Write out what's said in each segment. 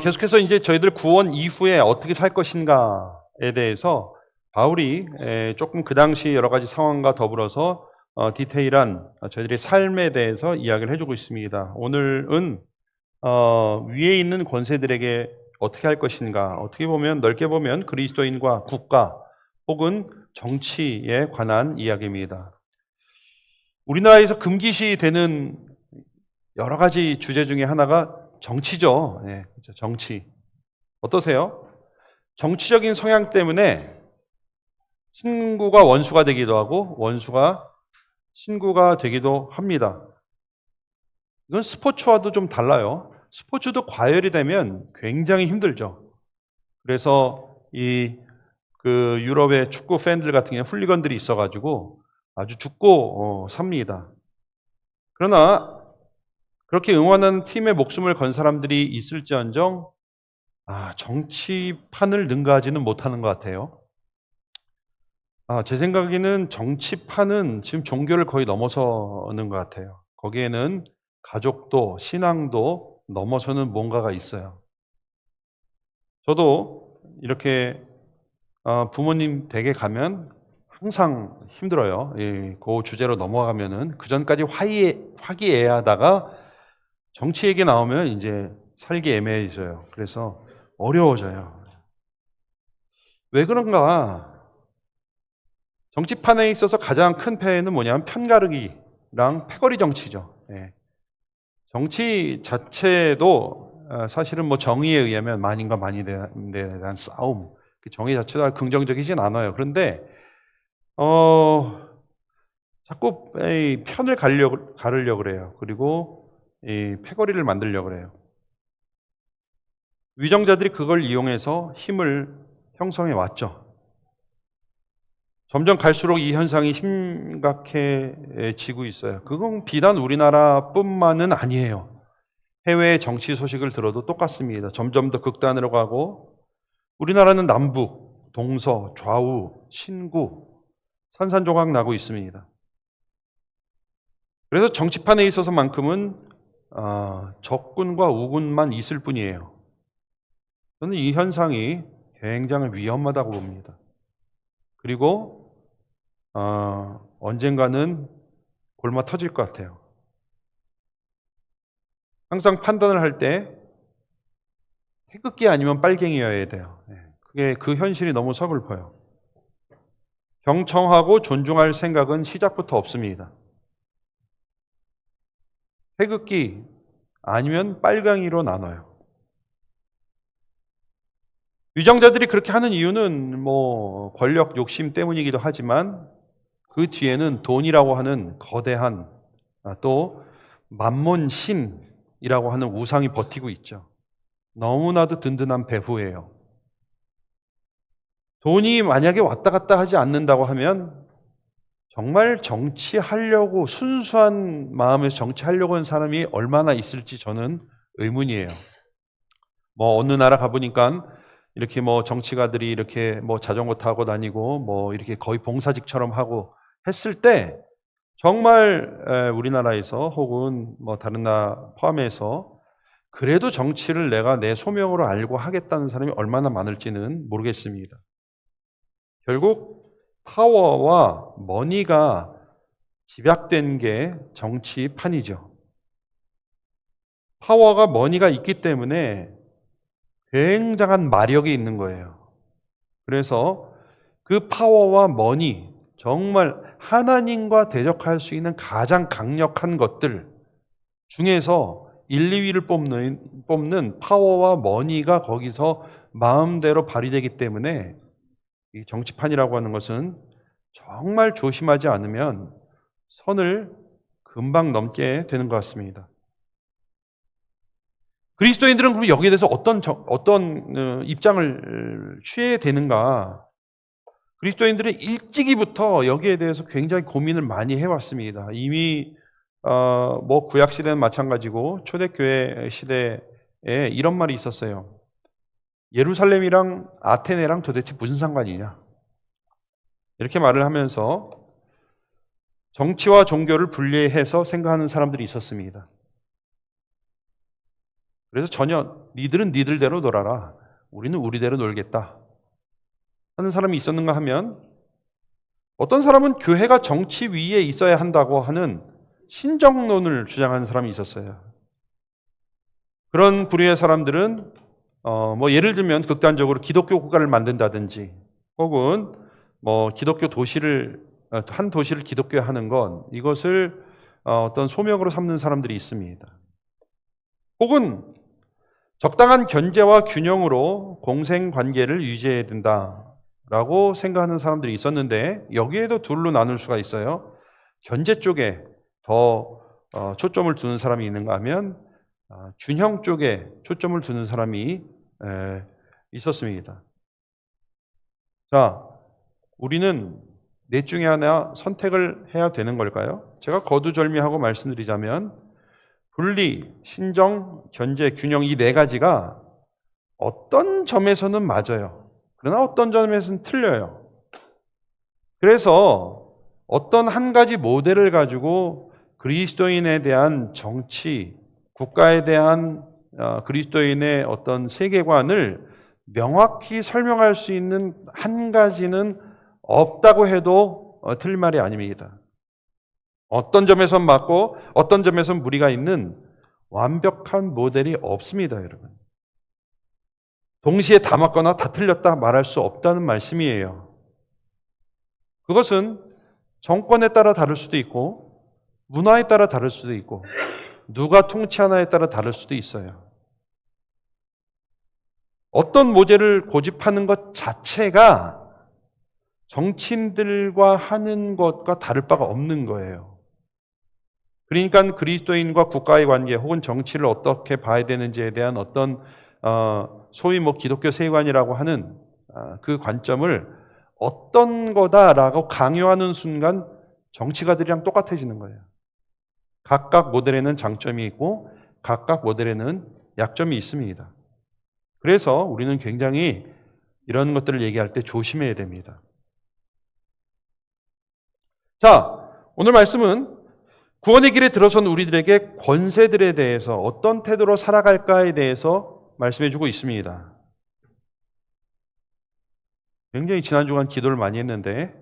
계속해서 이제 저희들 구원 이후에 어떻게 살 것인가에 대해서 바울이 조금 그 당시 여러 가지 상황과 더불어서 디테일한 저희들의 삶에 대해서 이야기를 해주고 있습니다. 오늘은 위에 있는 권세들에게 어떻게 할 것인가, 어떻게 보면 넓게 보면 그리스도인과 국가 혹은 정치에 관한 이야기입니다. 우리나라에서 금기시 되는 여러 가지 주제 중에 하나가 정치죠. 네, 그렇죠. 정치. 어떠세요? 정치적인 성향 때문에 친구가 원수가 되기도 하고 원수가 친구가 되기도 합니다. 이건 스포츠와도 좀 달라요. 스포츠도 과열이 되면 굉장히 힘들죠. 그래서 그 유럽의 축구 팬들 같은 경우는 훌리건들이 있어가지고 아주 죽고 삽니다. 그러나 그렇게 응원하는 팀의 목숨을 건 사람들이 있을지언정 정치판을 능가하지는 못하는 것 같아요. 제 생각에는 정치판은 지금 종교를 거의 넘어서는 것 같아요. 거기에는 가족도 신앙도 넘어서는 뭔가가 있어요. 저도 이렇게 부모님 댁에 가면 항상 힘들어요. 그 주제로 넘어가면은 그 전까지 화기애애하다가 정치 얘기 나오면 이제 살기 애매해져요. 그래서 어려워져요. 왜 그런가? 정치판에 있어서 가장 큰 폐해는 뭐냐면 편가르기랑 패거리 정치죠. 정치 자체도 사실은 뭐 정의에 의하면 만인과 만인에 대한 싸움, 그 정의 자체가 긍정적이진 않아요. 그런데 자꾸 편을 가르려고 그래요. 그리고 이 패거리를 만들려고 그래요. 위정자들이 그걸 이용해서 힘을 형성해 왔죠. 점점 갈수록 이 현상이 심각해지고 있어요. 그건 비단 우리나라뿐만은 아니에요. 해외 정치 소식을 들어도 똑같습니다. 점점 더 극단으로 가고 우리나라는 남북, 동서, 좌우, 신구 산산조각 나고 있습니다. 그래서 정치판에 있어서만큼은 적군과 우군만 있을 뿐이에요. 저는 이 현상이 굉장히 위험하다고 봅니다. 그리고 언젠가는 골마 터질 것 같아요. 항상 판단을 할 때 태극기 아니면 빨갱이여야 돼요. 그게 그 현실이 너무 서글퍼요. 경청하고 존중할 생각은 시작부터 없습니다. 태극기 아니면 빨강이로 나눠요. 위정자들이 그렇게 하는 이유는 뭐 권력 욕심 때문이기도 하지만 그 뒤에는 돈이라고 하는 거대한 또 만몬 신이라고 하는 우상이 버티고 있죠. 너무나도 든든한 배후예요. 돈이 만약에 왔다 갔다 하지 않는다고 하면 정말 정치하려고 순수한 마음에서 정치하려고 하는 사람이 얼마나 있을지 저는 의문이에요. 뭐 어느 나라 가보니까 이렇게 뭐 정치가들이 이렇게 뭐 자전거 타고 다니고 뭐 이렇게 거의 봉사직처럼 하고 했을 때 정말 우리나라에서 혹은 뭐 다른 나라 포함해서 그래도 정치를 내가 내 소명으로 알고 하겠다는 사람이 얼마나 많을지는 모르겠습니다. 결국 파워와 머니가 집약된 게 정치판이죠. 파워가 머니가 있기 때문에 굉장한 마력이 있는 거예요. 그래서 그 파워와 머니, 정말 하나님과 대적할 수 있는 가장 강력한 것들 중에서 1, 2위를 뽑는 파워와 머니가 거기서 마음대로 발휘되기 때문에 이 정치판이라고 하는 것은 정말 조심하지 않으면 선을 금방 넘게 되는 것 같습니다. 그리스도인들은 그럼 여기에 대해서 어떤 입장을 취해야 되는가? 그리스도인들은 일찍이부터 여기에 대해서 굉장히 고민을 많이 해왔습니다. 이미 뭐 구약 시대는 마찬가지고 초대교회 시대에 이런 말이 있었어요. 예루살렘이랑 아테네랑 도대체 무슨 상관이냐? 이렇게 말을 하면서 정치와 종교를 분리해서 생각하는 사람들이 있었습니다. 그래서 전혀 니들은 니들대로 놀아라, 우리는 우리대로 놀겠다 하는 사람이 있었는가 하면, 어떤 사람은 교회가 정치 위에 있어야 한다고 하는 신정론을 주장하는 사람이 있었어요. 그런 부류의 사람들은 예를 들면 극단적으로 기독교 국가를 만든다든지, 혹은 기독교 도시를 한 도시를 기독교화하는 건, 이것을 어떤 소명으로 삼는 사람들이 있습니다. 혹은 적당한 견제와 균형으로 공생 관계를 유지해야 된다라고 생각하는 사람들이 있었는데, 여기에도 둘로 나눌 수가 있어요. 견제 쪽에 더 초점을 두는 사람이 있는가 하면 균형 쪽에 초점을 두는 사람이 있었습니다. 자, 우리는 넷 중에 하나 선택을 해야 되는 걸까요? 제가 거두절미하고 말씀드리자면, 분리, 신정, 견제, 균형, 이 네 가지가 어떤 점에서는 맞아요. 그러나 어떤 점에서는 틀려요. 그래서 어떤 한 가지 모델을 가지고 그리스도인에 대한 정치, 국가에 대한 그리스도인의 어떤 세계관을 명확히 설명할 수 있는 한 가지는 없다고 해도 틀린 말이 아닙니다. 어떤 점에선 맞고 어떤 점에선 무리가 있는 완벽한 모델이 없습니다, 여러분. 동시에 다 맞거나 다 틀렸다 말할 수 없다는 말씀이에요. 그것은 정권에 따라 다를 수도 있고, 문화에 따라 다를 수도 있고, 누가 통치하나에 따라 다를 수도 있어요. 어떤 모델을 고집하는 것 자체가 정치인들과 하는 것과 다를 바가 없는 거예요. 그러니까 그리스도인과 국가의 관계, 혹은 정치를 어떻게 봐야 되는지에 대한 어떤 소위 기독교 세관이라고 하는 그 관점을 어떤 거다라고 강요하는 순간 정치가들이랑 똑같아지는 거예요. 각각 모델에는 장점이 있고 각각 모델에는 약점이 있습니다. 그래서 우리는 굉장히 이런 것들을 얘기할 때 조심해야 됩니다. 자, 오늘 말씀은 구원의 길에 들어선 우리들에게 권세들에 대해서 어떤 태도로 살아갈까에 대해서 말씀해 주고 있습니다. 굉장히 지난 주간 기도를 많이 했는데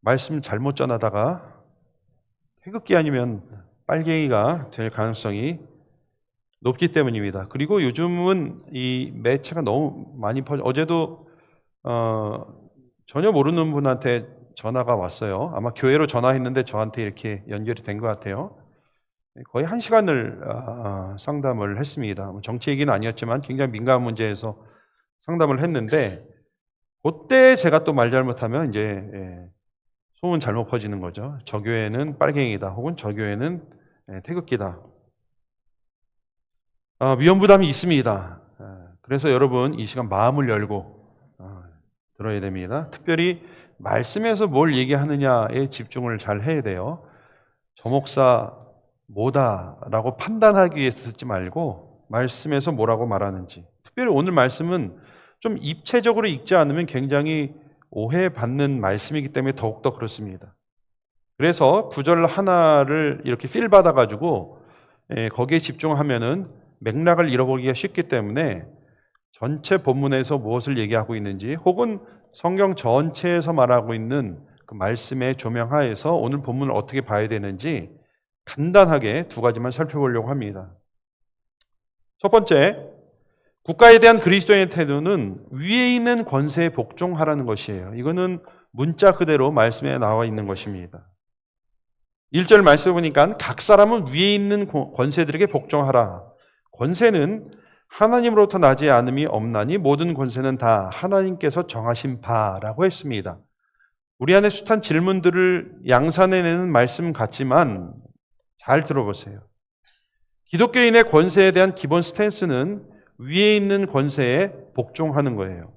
말씀 잘못 전하다가 태극기 아니면 빨갱이가 될 가능성이 높기 때문입니다. 그리고 요즘은 이 매체가 너무 많이 어제도 전혀 모르는 분한테 전화가 왔어요. 아마 교회로 전화했는데 저한테 이렇게 연결이 된 것 같아요. 거의 1시간을 상담을 했습니다. 정치 얘기는 아니었지만 굉장히 민감한 문제에서 상담을 했는데, 그때 제가 또 말 잘못하면 이제 소문 잘못 퍼지는 거죠. 저 교회는 빨갱이다, 혹은 저 교회는 태극기다. 위험 부담이 있습니다. 그래서 여러분 이 시간 마음을 열고 들어야 됩니다. 특별히 말씀에서 뭘 얘기하느냐에 집중을 잘 해야 돼요. 저 목사 뭐다라고 판단하기 위해서 듣지 말고 말씀에서 뭐라고 말하는지. 특별히 오늘 말씀은 좀 입체적으로 읽지 않으면 굉장히 오해받는 말씀이기 때문에 더욱더 그렇습니다. 그래서 구절 하나를 이렇게 필 받아가지고 거기에 집중하면은 맥락을 잃어버리기가 쉽기 때문에 전체 본문에서 무엇을 얘기하고 있는지, 혹은 성경 전체에서 말하고 있는 그 말씀의 조명하에서 오늘 본문을 어떻게 봐야 되는지 간단하게 두 가지만 살펴보려고 합니다. 첫 번째, 국가에 대한 그리스도인의 태도는 위에 있는 권세에 복종하라는 것이에요. 이거는 문자 그대로 말씀에 나와 있는 것입니다. 1절 말씀을 보니까 각 사람은 위에 있는 권세들에게 복종하라. 권세는 하나님으로부터 나지 않음이 없나니 모든 권세는 다 하나님께서 정하신 바라고 했습니다. 우리 안에 숱한 질문들을 양산해내는 말씀 같지만 잘 들어보세요. 기독교인의 권세에 대한 기본 스탠스는 위에 있는 권세에 복종하는 거예요.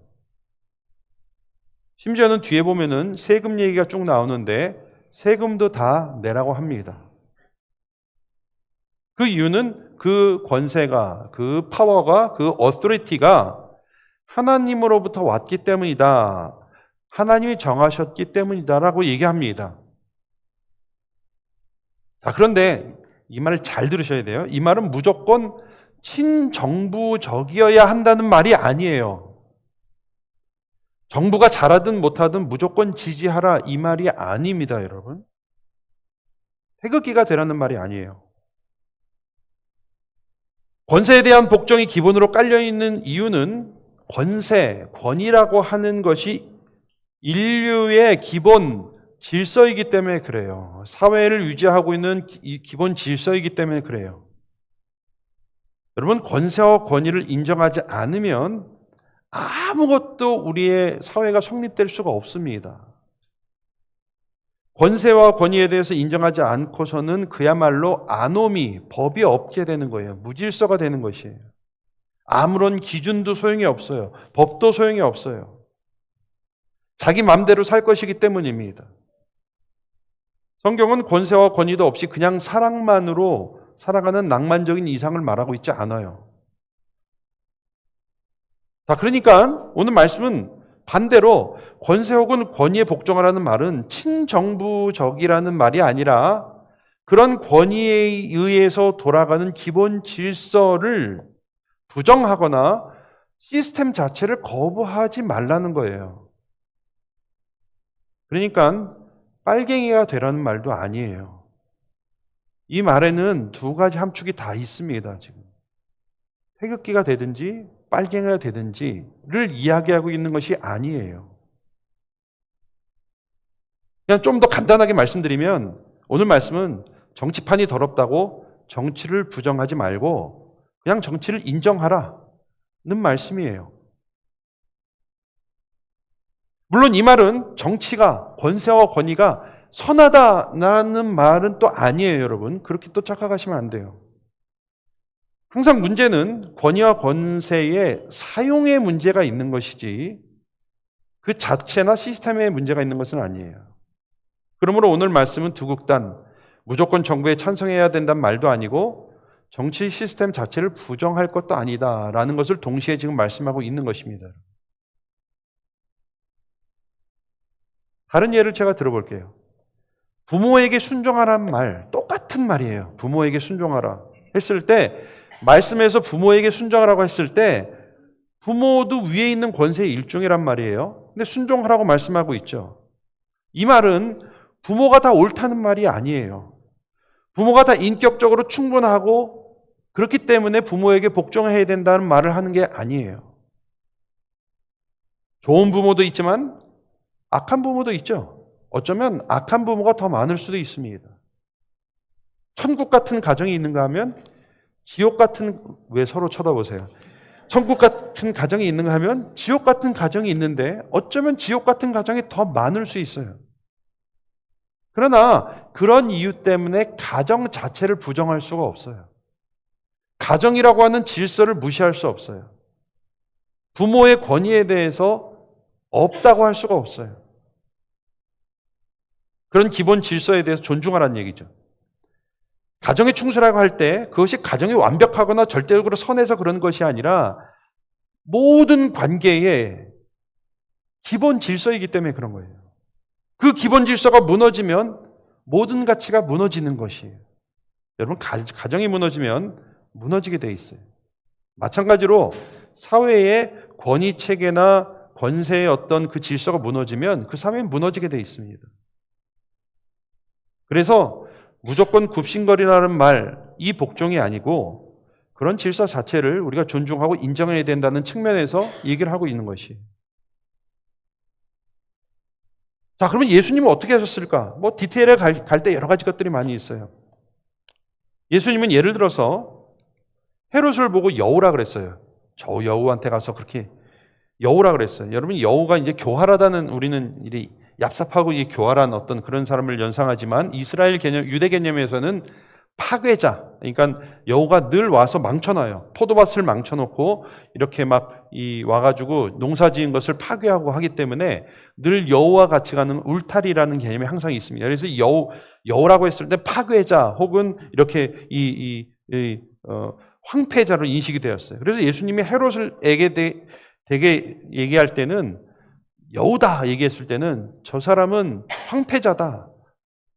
심지어는 뒤에 보면은 세금 얘기가 쭉 나오는데 세금도 다 내라고 합니다. 그 이유는 그 권세가, 그 파워가, 그 어토리티가 하나님으로부터 왔기 때문이다. 하나님이 정하셨기 때문이다라고 얘기합니다. 자, 그런데 이 말을 잘 들으셔야 돼요. 이 말은 무조건 친정부적이어야 한다는 말이 아니에요. 정부가 잘하든 못하든 무조건 지지하라 이 말이 아닙니다, 여러분. 태극기가 되라는 말이 아니에요. 권세에 대한 복종이 기본으로 깔려있는 이유는 권세, 권위라고 하는 것이 인류의 기본 질서이기 때문에 그래요. 사회를 유지하고 있는 기본 질서이기 때문에 그래요. 여러분, 권세와 권위를 인정하지 않으면 아무것도 우리의 사회가 성립될 수가 없습니다. 권세와 권위에 대해서 인정하지 않고서는 그야말로 아노미, 법이 없게 되는 거예요. 무질서가 되는 것이에요. 아무런 기준도 소용이 없어요. 법도 소용이 없어요. 자기 마음대로 살 것이기 때문입니다. 성경은 권세와 권위도 없이 그냥 사랑만으로 살아가는 낭만적인 이상을 말하고 있지 않아요. 자, 그러니까 오늘 말씀은 반대로 권세 혹은 권위에 복종하라는 말은 친정부적이라는 말이 아니라 그런 권위에 의해서 돌아가는 기본 질서를 부정하거나 시스템 자체를 거부하지 말라는 거예요. 그러니까 빨갱이가 되라는 말도 아니에요. 이 말에는 두 가지 함축이 다 있습니다. 지금 태극기가 되든지 빨갱이가 되든지를 이야기하고 있는 것이 아니에요. 그냥 좀 더 간단하게 말씀드리면 오늘 말씀은 정치판이 더럽다고 정치를 부정하지 말고 그냥 정치를 인정하라는 말씀이에요. 물론 이 말은 정치가, 권세와 권위가 선하다라는 말은 또 아니에요, 여러분. 그렇게 또 착각하시면 안 돼요. 항상 문제는 권위와 권세의 사용의 문제가 있는 것이지 그 자체나 시스템에 문제가 있는 것은 아니에요. 그러므로 오늘 말씀은 두 극단, 무조건 정부에 찬성해야 된다는 말도 아니고 정치 시스템 자체를 부정할 것도 아니다라는 것을 동시에 지금 말씀하고 있는 것입니다. 다른 예를 제가 들어볼게요. 부모에게 순종하라는 말, 똑같은 말이에요. 부모에게 순종하라 했을 때, 말씀에서 부모에게 순종하라고 했을 때 부모도 위에 있는 권세의 일종이란 말이에요. 근데 순종하라고 말씀하고 있죠. 이 말은 부모가 다 옳다는 말이 아니에요. 부모가 다 인격적으로 충분하고 그렇기 때문에 부모에게 복종해야 된다는 말을 하는 게 아니에요. 좋은 부모도 있지만 악한 부모도 있죠. 어쩌면 악한 부모가 더 많을 수도 있습니다. 천국 같은 가정이 있는가 하면 지옥 같은, 왜 서로 쳐다보세요? 천국 같은 가정이 있는가 하면 지옥 같은 가정이 있는데 어쩌면 지옥 같은 가정이 더 많을 수 있어요. 그러나 그런 이유 때문에 가정 자체를 부정할 수가 없어요. 가정이라고 하는 질서를 무시할 수 없어요. 부모의 권위에 대해서 없다고 할 수가 없어요. 그런 기본 질서에 대해서 존중하라는 얘기죠. 가정에 충실하고 할 때 그것이 가정이 완벽하거나 절대적으로 선해서 그런 것이 아니라 모든 관계의 기본 질서이기 때문에 그런 거예요. 그 기본 질서가 무너지면 모든 가치가 무너지는 것이에요. 여러분, 가정이 무너지면 무너지게 돼 있어요. 마찬가지로 사회의 권위 체계나 권세의 어떤 그 질서가 무너지면 그 사회는 무너지게 돼 있습니다. 그래서 무조건 굽신거리라는 말, 이 복종이 아니고 그런 질서 자체를 우리가 존중하고 인정해야 된다는 측면에서 얘기를 하고 있는 것이에요. 자, 그러면 예수님은 어떻게 하셨을까? 뭐 디테일에 갈 때 여러 가지 것들이 많이 있어요. 예수님은 예를 들어서 헤롯을 보고 여우라 그랬어요. 저 여우한테 가서 그렇게 여우라 그랬어요. 여러분, 여우가 이제 교활하다는, 우리는 이 얍삽하고 이 교활한 어떤 그런 사람을 연상하지만 이스라엘 개념, 유대 개념에서는 파괴자, 그러니까 여우가 늘 와서 망쳐놔요. 포도밭을 망쳐놓고 이렇게 막 와가지고 농사지은 것을 파괴하고 하기 때문에 늘 여우와 같이 가는 울타리라는 개념이 항상 있습니다. 그래서 여우라고 했을 때 파괴자 혹은 이렇게 황폐자로 인식이 되었어요. 그래서 예수님이 헤롯에게 되게 얘기할 때는 여우다 얘기했을 때는 저 사람은 황폐자다,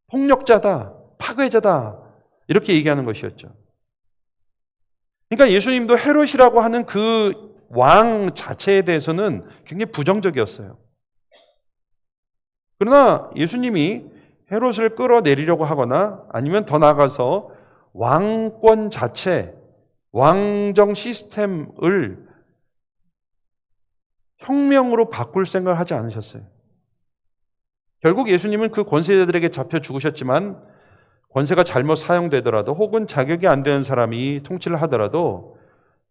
폭력자다, 파괴자다 이렇게 얘기하는 것이었죠. 그러니까 예수님도 헤롯이라고 하는 그 왕 자체에 대해서는 굉장히 부정적이었어요. 그러나 예수님이 헤롯을 끌어내리려고 하거나 아니면 더 나아가서 왕권 자체, 왕정 시스템을 혁명으로 바꿀 생각을 하지 않으셨어요. 결국 예수님은 그 권세자들에게 잡혀 죽으셨지만 권세가 잘못 사용되더라도 혹은 자격이 안 되는 사람이 통치를 하더라도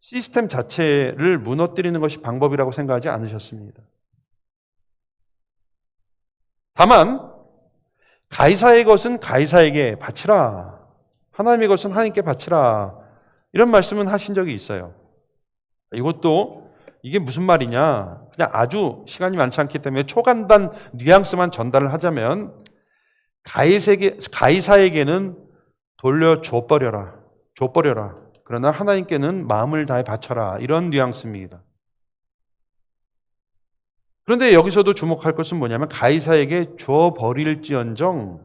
시스템 자체를 무너뜨리는 것이 방법이라고 생각하지 않으셨습니다. 다만 가이사의 것은 가이사에게 바치라, 하나님의 것은 하나님께 바치라, 이런 말씀은 하신 적이 있어요. 이것도 이게 무슨 말이냐, 그냥 아주 시간이 많지 않기 때문에 초간단 뉘앙스만 전달을 하자면 가이사에게는 돌려줘버려라, 줘버려라. 그러나 하나님께는 마음을 다해 바쳐라, 이런 뉘앙스입니다. 그런데 여기서도 주목할 것은 뭐냐면 가이사에게 줘버릴지언정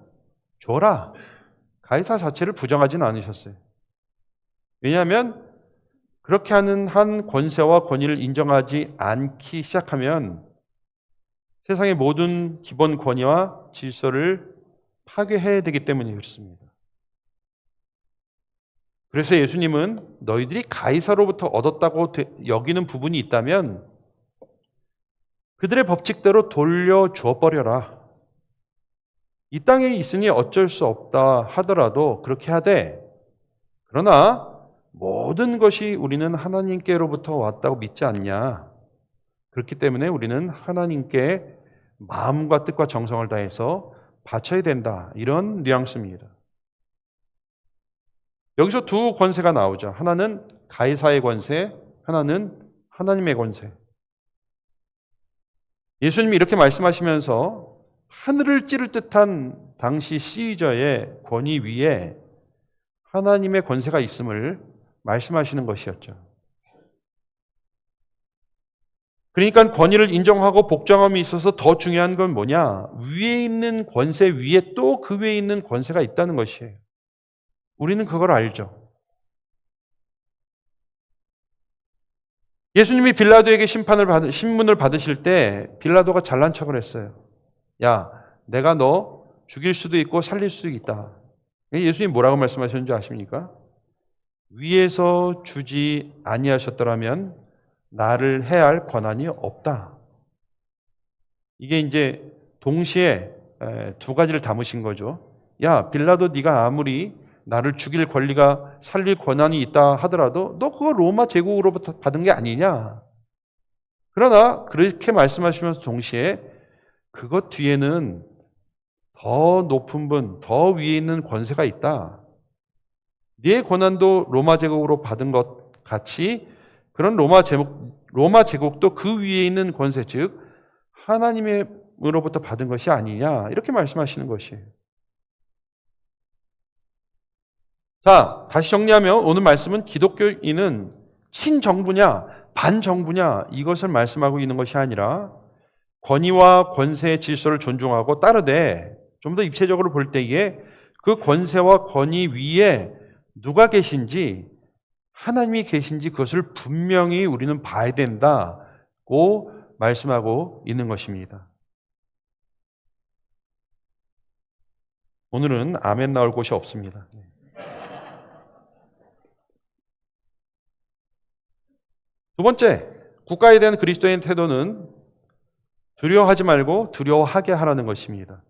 줘라. 가이사 자체를 부정하지는 않으셨어요. 왜냐하면 그렇게 하는 한 권세와 권위를 인정하지 않기 시작하면 세상의 모든 기본 권위와 질서를 파괴해야 되기 때문에 그렇습니다. 그래서 예수님은 너희들이 가이사로부터 얻었다고 여기는 부분이 있다면 그들의 법칙대로 돌려줘 버려라. 이 땅에 있으니 어쩔 수 없다 하더라도 그렇게 하되, 그러나 모든 것이 우리는 하나님께로부터 왔다고 믿지 않냐. 그렇기 때문에 우리는 하나님께 마음과 뜻과 정성을 다해서 바쳐야 된다. 이런 뉘앙스입니다. 여기서 두 권세가 나오죠. 하나는 가이사의 권세, 하나는 하나님의 권세. 예수님이 이렇게 말씀하시면서 하늘을 찌를 듯한 당시 시저의 권위 위에 하나님의 권세가 있음을 말씀하시는 것이었죠. 그러니까 권위를 인정하고 복종함이 있어서 더 중요한 건 뭐냐? 위에 있는 권세 위에 또 그 위에 있는 권세가 있다는 것이에요. 우리는 그걸 알죠. 예수님이 빌라도에게 신문을 받으실 때 빌라도가 잘난 척을 했어요. 야, 내가 너 죽일 수도 있고 살릴 수도 있다. 예수님이 뭐라고 말씀하셨는지 아십니까? 위에서 주지 아니하셨더라면 나를 해할 권한이 없다. 이게 이제 동시에 두 가지를 담으신 거죠. 야, 빌라도 네가 아무리 나를 죽일 권리가 살릴 권한이 있다 하더라도 너 그거 로마 제국으로부터 받은 게 아니냐. 그러나 그렇게 말씀하시면서 동시에 그것 뒤에는 더 높은 분, 더 위에 있는 권세가 있다. 네 권한도 로마 제국으로 받은 것 같이 그런 로마 제국도 그 위에 있는 권세, 즉 하나님으로부터 받은 것이 아니냐, 이렇게 말씀하시는 것이에요. 자, 다시 정리하면 오늘 말씀은 기독교인은 친정부냐 반정부냐 이것을 말씀하고 있는 것이 아니라 권위와 권세의 질서를 존중하고 따르되, 좀 더 입체적으로 볼 때에 그 권세와 권위 위에 누가 계신지, 하나님이 계신지 그것을 분명히 우리는 봐야 된다고 말씀하고 있는 것입니다. 오늘은 아멘 나올 곳이 없습니다. 두 번째, 국가에 대한 그리스도인의 태도는 두려워하지 말고 두려워하게 하라는 것입니다.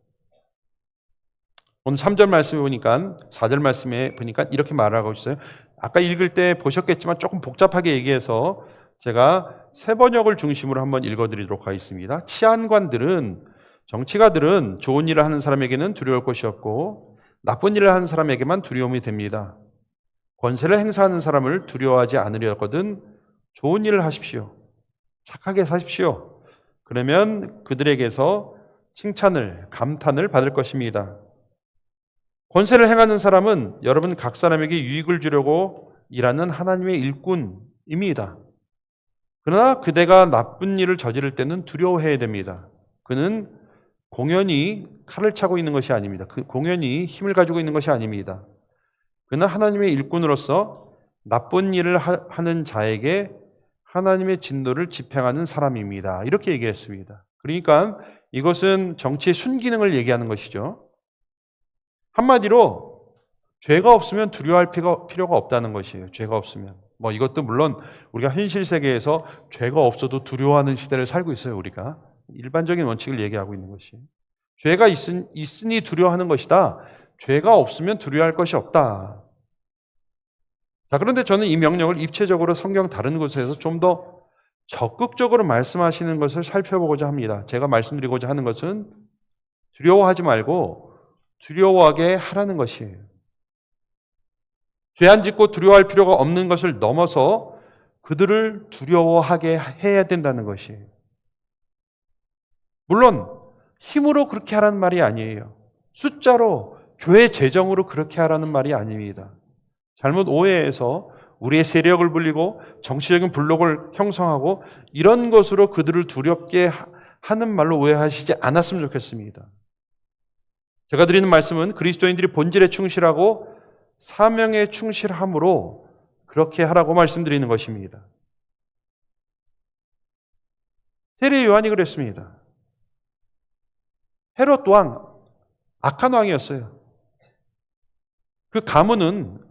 오늘 3절 말씀에 보니까 4절 말씀에 보니까 이렇게 말하고 있어요. 아까 읽을 때 보셨겠지만 조금 복잡하게 얘기해서 제가 세 번역을 중심으로 한번 읽어드리도록 하겠습니다. 치안관들은, 정치가들은 좋은 일을 하는 사람에게는 두려울 것이 없고 나쁜 일을 하는 사람에게만 두려움이 됩니다. 권세를 행사하는 사람을 두려워하지 않으려거든 좋은 일을 하십시오. 착하게 사십시오. 그러면 그들에게서 칭찬을, 감탄을 받을 것입니다. 권세를 행하는 사람은 여러분 각 사람에게 유익을 주려고 일하는 하나님의 일꾼입니다. 그러나 그대가 나쁜 일을 저지를 때는 두려워해야 됩니다. 그는 공연히 칼을 차고 있는 것이 아닙니다. 그 공연히 힘을 가지고 있는 것이 아닙니다. 그는 하나님의 일꾼으로서 나쁜 일을 하는 자에게 하나님의 진노를 집행하는 사람입니다. 이렇게 얘기했습니다. 그러니까 이것은 정치의 순기능을 얘기하는 것이죠. 한마디로 죄가 없으면 두려워할 필요가 없다는 것이에요. 죄가 없으면. 이것도 물론 우리가 현실 세계에서 죄가 없어도 두려워하는 시대를 살고 있어요. 우리가 일반적인 원칙을 얘기하고 있는 것이. 죄가 있으니 두려워하는 것이다. 죄가 없으면 두려워할 것이 없다. 자, 그런데 저는 이 명령을 입체적으로 성경 다른 곳에서 좀 더 적극적으로 말씀하시는 것을 살펴보고자 합니다. 제가 말씀드리고자 하는 것은 두려워하지 말고 두려워하게 하라는 것이에요. 죄 안 짓고 두려워할 필요가 없는 것을 넘어서 그들을 두려워하게 해야 된다는 것이에요. 물론 힘으로 그렇게 하라는 말이 아니에요. 숫자로 교회 재정으로 그렇게 하라는 말이 아닙니다. 잘못 오해해서 우리의 세력을 불리고 정치적인 블록을 형성하고 이런 것으로 그들을 두렵게 하는 말로 오해하시지 않았으면 좋겠습니다. 제가 드리는 말씀은 그리스도인들이 본질에 충실하고 사명에 충실함으로 그렇게 하라고 말씀드리는 것입니다. 세례 요한이 그랬습니다. 헤롯 왕, 악한 왕이었어요. 그 가문은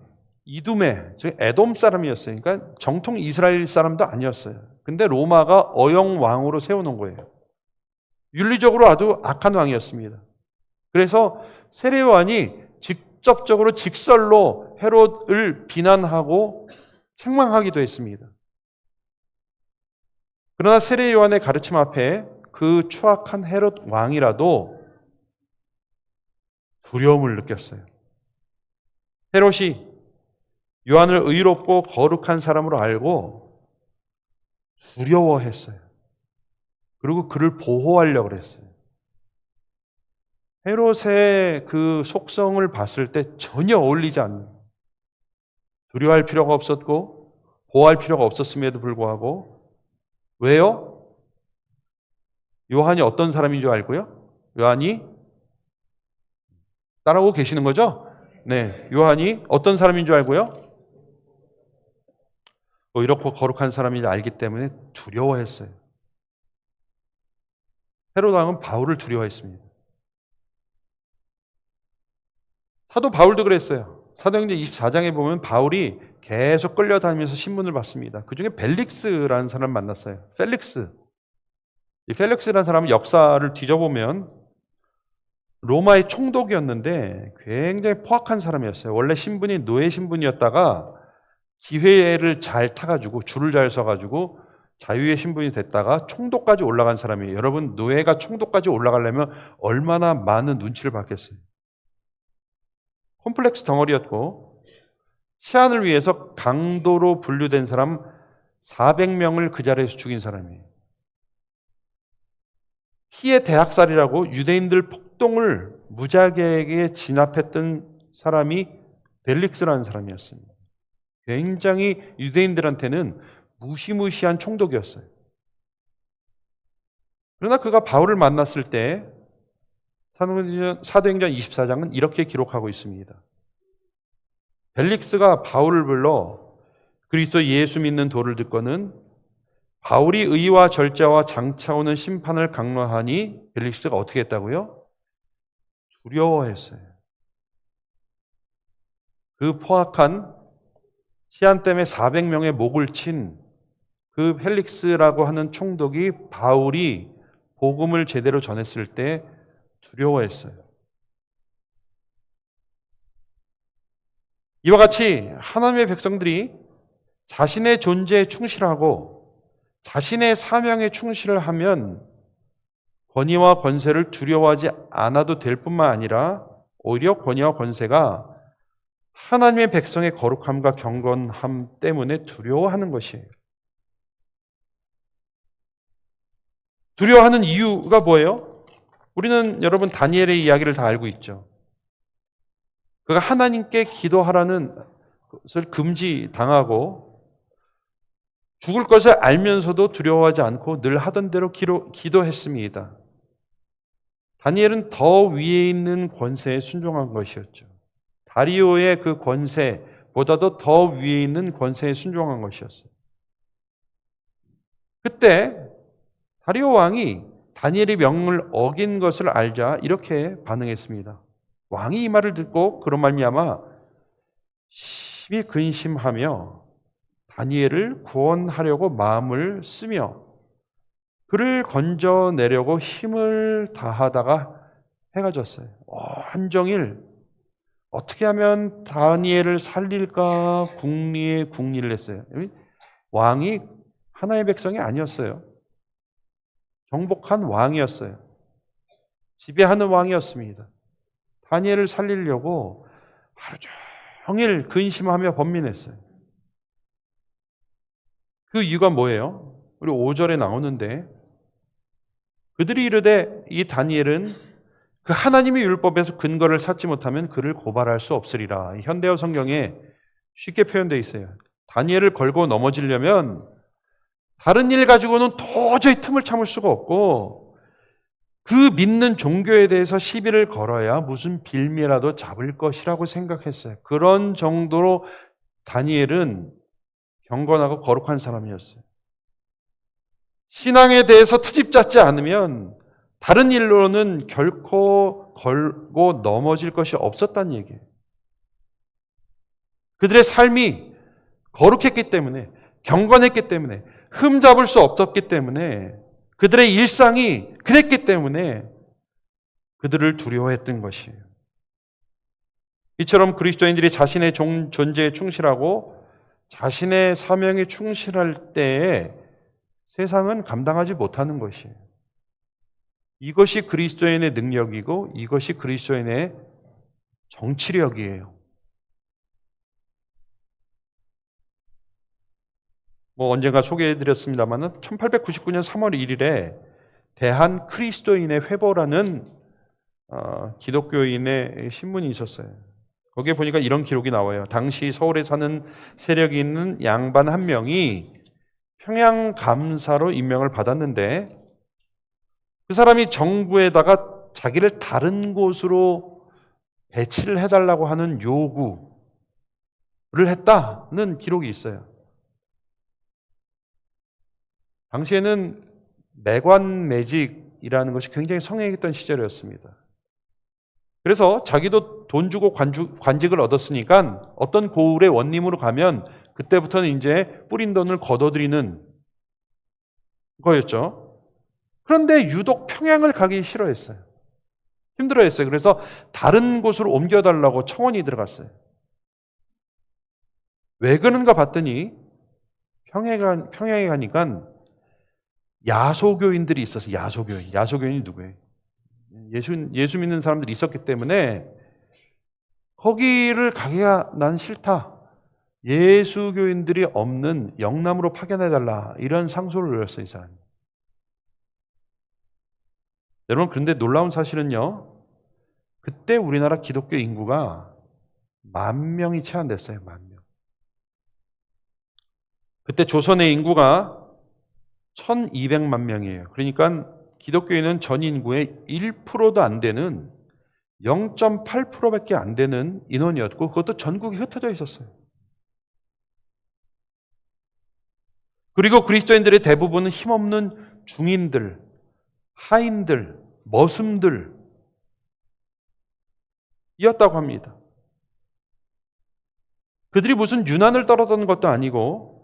이두메, 즉 에돔 사람이었어요. 그러니까 정통 이스라엘 사람도 아니었어요. 근데 로마가 어영 왕으로 세워놓은 거예요. 윤리적으로 아주 악한 왕이었습니다. 그래서 세례 요한이 직접적으로 직설로 헤롯을 비난하고 책망하기도 했습니다. 그러나 세례 요한의 가르침 앞에 그 추악한 헤롯 왕이라도 두려움을 느꼈어요. 헤롯이 요한을 의롭고 거룩한 사람으로 알고 두려워했어요. 그리고 그를 보호하려고 했어요. 헤롯의 그 속성을 봤을 때 전혀 어울리지 않는, 두려워할 필요가 없었고 보호할 필요가 없었음에도 불구하고, 왜요? 요한이 어떤 사람인 줄 알고요? 요한이 따라오고 계시는 거죠? 네, 요한이 어떤 사람인 줄 알고요? 이렇고 거룩한 사람인 줄 알기 때문에 두려워했어요. 헤롯 왕은 바울을 두려워했습니다. 사도 바울도 그랬어요. 사도행전 24장에 보면 바울이 계속 끌려다니면서 신문을 받습니다. 그 중에 벨릭스라는 사람을 만났어요. 펠릭스. 이 펠릭스라는 사람은 역사를 뒤져보면 로마의 총독이었는데 굉장히 포악한 사람이었어요. 원래 신분이 노예 신분이었다가 기회를 잘 타가지고 줄을 잘 서가지고 자유의 신분이 됐다가 총독까지 올라간 사람이에요. 여러분, 노예가 총독까지 올라가려면 얼마나 많은 눈치를 받겠어요. 콤플렉스 덩어리였고 치안을 위해서 강도로 분류된 사람 400명을 그 자리에서 죽인 사람이에요. 피해 대학살이라고 유대인들 폭동을 무지하게 진압했던 사람이 벨릭스라는 사람이었습니다. 굉장히 유대인들한테는 무시무시한 총독이었어요. 그러나 그가 바울을 만났을 때 사도행전 24장은 이렇게 기록하고 있습니다. 벨릭스가 바울을 불러 그리스도 예수 믿는 도를 듣고는 바울이 의와 절제와 장차 오는 심판을 강론하니 벨릭스가 어떻게 했다고요? 두려워했어요. 그 포악한 시안 때문에 400명의 목을 친 그 펠릭스라고 하는 총독이 바울이 복음을 제대로 전했을 때 두려워했어요. 이와 같이 하나님의 백성들이 자신의 존재에 충실하고 자신의 사명에 충실을 하면 권위와 권세를 두려워하지 않아도 될 뿐만 아니라 오히려 권위와 권세가 하나님의 백성의 거룩함과 경건함 때문에 두려워하는 것이에요. 두려워하는 이유가 뭐예요? 우리는 여러분 다니엘의 이야기를 다 알고 있죠. 그가 하나님께 기도하라는 것을 금지당하고 죽을 것을 알면서도 두려워하지 않고 늘 하던 대로 기도했습니다. 다니엘은 더 위에 있는 권세에 순종한 것이었죠. 다리오의 그 권세, 보다도 더 위에 있는 권세에 순종한 것이었어요. 그때 다리오 왕이 다니엘의 명령을 어긴 것을 알자 이렇게 반응했습니다. 왕이 이 말을 듣고 그런 말미암아 심히 근심하며 다니엘을 구원하려고 마음을 쓰며 그를 건져내려고 힘을 다하다가 해가 졌어요. 한종일 어떻게 하면 다니엘을 살릴까 궁리에 궁리를 했어요. 왕이 하나의 백성이 아니었어요. 정복한 왕이었어요. 지배하는 왕이었습니다. 다니엘을 살리려고 하루 종일 근심하며 번민했어요. 그 이유가 뭐예요? 우리 5절에 나오는데 그들이 이르되 이 다니엘은 그 하나님의 율법에서 근거를 찾지 못하면 그를 고발할 수 없으리라. 현대어 성경에 쉽게 표현되어 있어요. 다니엘을 걸고 넘어지려면 다른 일 가지고는 도저히 틈을 참을 수가 없고 그 믿는 종교에 대해서 시비를 걸어야 무슨 빌미라도 잡을 것이라고 생각했어요. 그런 정도로 다니엘은 경건하고 거룩한 사람이었어요. 신앙에 대해서 트집 잡지 않으면 다른 일로는 결코 걸고 넘어질 것이 없었다는 얘기예요. 그들의 삶이 거룩했기 때문에, 경건했기 때문에, 흠잡을 수 없었기 때문에, 그들의 일상이 그랬기 때문에 그들을 두려워했던 것이에요. 이처럼 그리스도인들이 자신의 존재에 충실하고 자신의 사명에 충실할 때에 세상은 감당하지 못하는 것이에요. 이것이 그리스도인의 능력이고 이것이 그리스도인의 정치력이에요. 언젠가 소개해드렸습니다만 1899년 3월 1일에 대한 그리스도인의 회보라는 기독교인의 신문이 있었어요. 거기에 보니까 이런 기록이 나와요. 당시 서울에 사는 세력이 있는 양반 한 명이 평양 감사로 임명을 받았는데 그 사람이 정부에다가 자기를 다른 곳으로 배치를 해달라고 하는 요구를 했다는 기록이 있어요. 당시에는 내관매직이라는 것이 굉장히 성행했던 시절이었습니다. 그래서 자기도 돈 주고 관직을 얻었으니까 어떤 고을의 원님으로 가면 그때부터는 이제 뿌린 돈을 걷어들이는 거였죠. 그런데 유독 평양을 가기 싫어했어요. 힘들어했어요. 그래서 다른 곳으로 옮겨달라고 청원이 들어갔어요. 왜 그런가 봤더니 평양에 가니까 야소교인들이 있었어요. 야소교인이 누구예요? 예수 믿는 사람들이 있었기 때문에 거기를 가기가 난 싫다. 예수교인들이 없는 영남으로 파견해달라. 이런 상소를 올렸어요, 이 사람이. 여러분, 그런데 놀라운 사실은요, 그때 우리나라 기독교 인구가 10,000명이 채 안 됐어요. 10,000명. 그때 조선의 인구가 1,200만 명이에요. 그러니까 기독교인은 전 인구의 1%도 안 되는 0.8%밖에 안 되는 인원이었고 그것도 전국에 흩어져 있었어요. 그리고 그리스도인들의 대부분은 힘없는 중인들, 하인들, 머슴들 이었다고 합니다. 그들이 무슨 유난을 떨었던 것도 아니고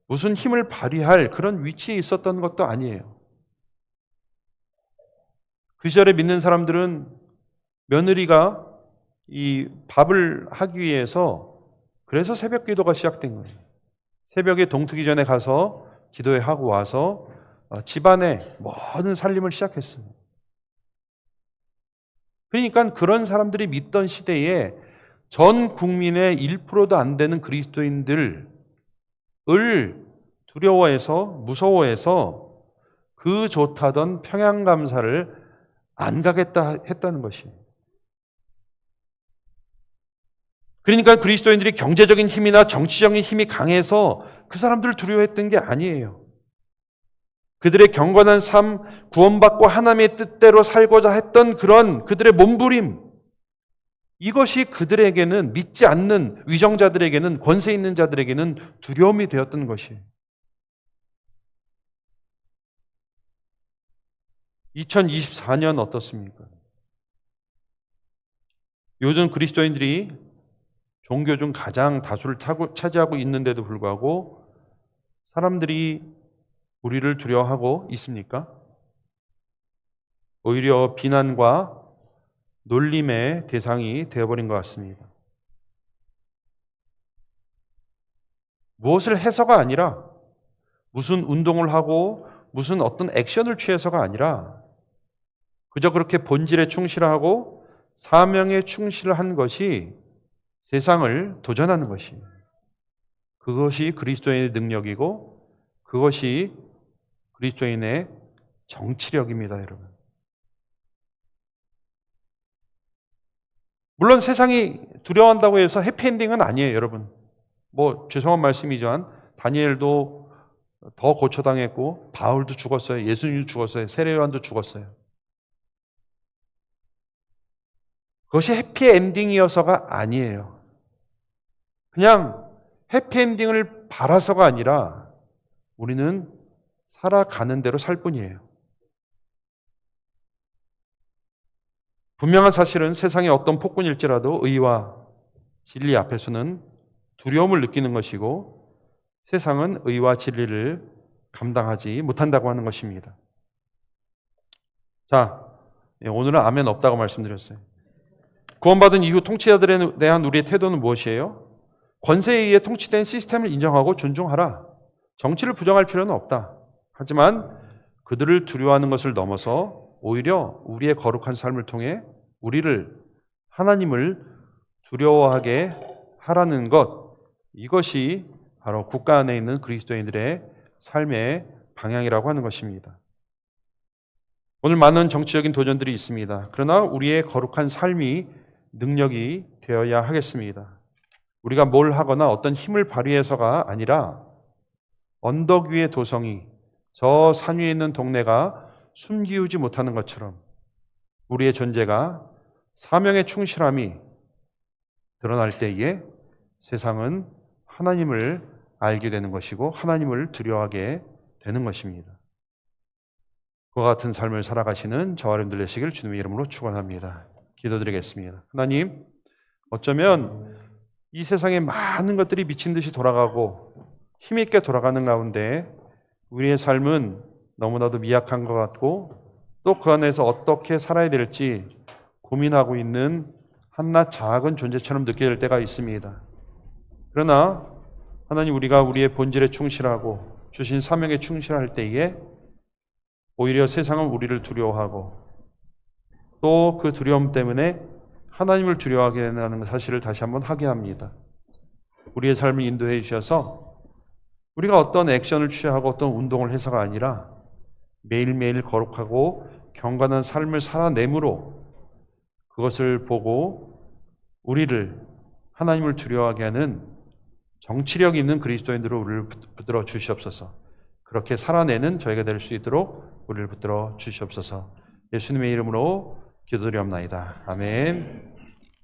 무슨 힘을 발휘할 그런 위치에 있었던 것도 아니에요. 그 시절에 믿는 사람들은 며느리가 이 밥을 하기 위해서 그래서 새벽 기도가 시작된 거예요. 새벽에 동트기 전에 가서 기도회 하고 와서 집안의 모든 살림을 시작했습니다. 그러니까 그런 사람들이 믿던 시대에 전 국민의 1%도 안 되는 그리스도인들을 두려워해서 무서워해서 그 좋다던 평양감사를 안 가겠다 했다는 것이에요. 그러니까 그리스도인들이 경제적인 힘이나 정치적인 힘이 강해서 그 사람들을 두려워했던 게 아니에요. 그들의 경건한 삶, 구원받고 하나님의 뜻대로 살고자 했던 그런 그들의 몸부림, 이것이 그들에게는, 믿지 않는 위정자들에게는, 권세 있는 자들에게는 두려움이 되었던 것이에요. 2024년 어떻습니까? 요즘 그리스도인들이 종교 중 가장 다수를 차지하고 있는데도 불구하고 사람들이 우리를 두려워하고 있습니까? 오히려 비난과 놀림의 대상이 되어버린 것 같습니다. 무엇을 해서가 아니라, 무슨 운동을 하고 무슨 어떤 액션을 취해서가 아니라 그저 그렇게 본질에 충실하고 사명에 충실한 것이 세상을 도전하는 것이에요. 그것이 그리스도인의 능력이고 그것이 그리스도인의 정치력입니다, 여러분. 물론 세상이 두려워한다고 해서 해피엔딩은 아니에요, 여러분. 죄송한 말씀이지만 다니엘도 더 고초당했고 바울도 죽었어요. 예수님도 죽었어요. 세례요한도 죽었어요. 그것이 해피엔딩이어서가 아니에요. 그냥 해피엔딩을 바라서가 아니라 우리는 살아가는 대로 살 뿐이에요. 분명한 사실은 세상의 어떤 폭군일지라도 의와 진리 앞에서는 두려움을 느끼는 것이고 세상은 의와 진리를 감당하지 못한다고 하는 것입니다. 자, 오늘은 아멘 없다고 말씀드렸어요. 구원받은 이후 통치자들에 대한 우리의 태도는 무엇이에요? 권세에 의해 통치된 시스템을 인정하고 존중하라. 정치를 부정할 필요는 없다. 하지만 그들을 두려워하는 것을 넘어서 오히려 우리의 거룩한 삶을 통해 우리를, 하나님을 두려워하게 하라는 것, 이것이 바로 국가 안에 있는 그리스도인들의 삶의 방향이라고 하는 것입니다. 오늘 많은 정치적인 도전들이 있습니다. 그러나 우리의 거룩한 삶이 능력이 되어야 하겠습니다. 우리가 뭘 하거나 어떤 힘을 발휘해서가 아니라 언덕 위의 도성이 저 산 위에 있는 동네가 숨기우지 못하는 것처럼 우리의 존재가 사명의 충실함이 드러날 때에 세상은 하나님을 알게 되는 것이고 하나님을 두려워하게 되는 것입니다. 그와 같은 삶을 살아가시는 저와 여러분들 되시길 주님의 이름으로 축원합니다. 기도드리겠습니다. 하나님, 어쩌면 이 세상에 많은 것들이 미친 듯이 돌아가고 힘있게 돌아가는 가운데 우리의 삶은 너무나도 미약한 것 같고 또 그 안에서 어떻게 살아야 될지 고민하고 있는 한낱 작은 존재처럼 느껴질 때가 있습니다. 그러나 하나님, 우리가 우리의 본질에 충실하고 주신 사명에 충실할 때에 오히려 세상은 우리를 두려워하고 또 그 두려움 때문에 하나님을 두려워하게 된다는 사실을 다시 한번 확인합니다. 우리의 삶을 인도해 주셔서 우리가 어떤 액션을 취하고 어떤 운동을 해서가 아니라 매일매일 거룩하고 경건한 삶을 살아내므로 그것을 보고 우리를, 하나님을 두려워하게 하는 정치력 있는 그리스도인들로 우리를 붙들어 주시옵소서. 그렇게 살아내는 저희가 될 수 있도록 우리를 붙들어 주시옵소서. 예수님의 이름으로 기도드리옵나이다. 아멘.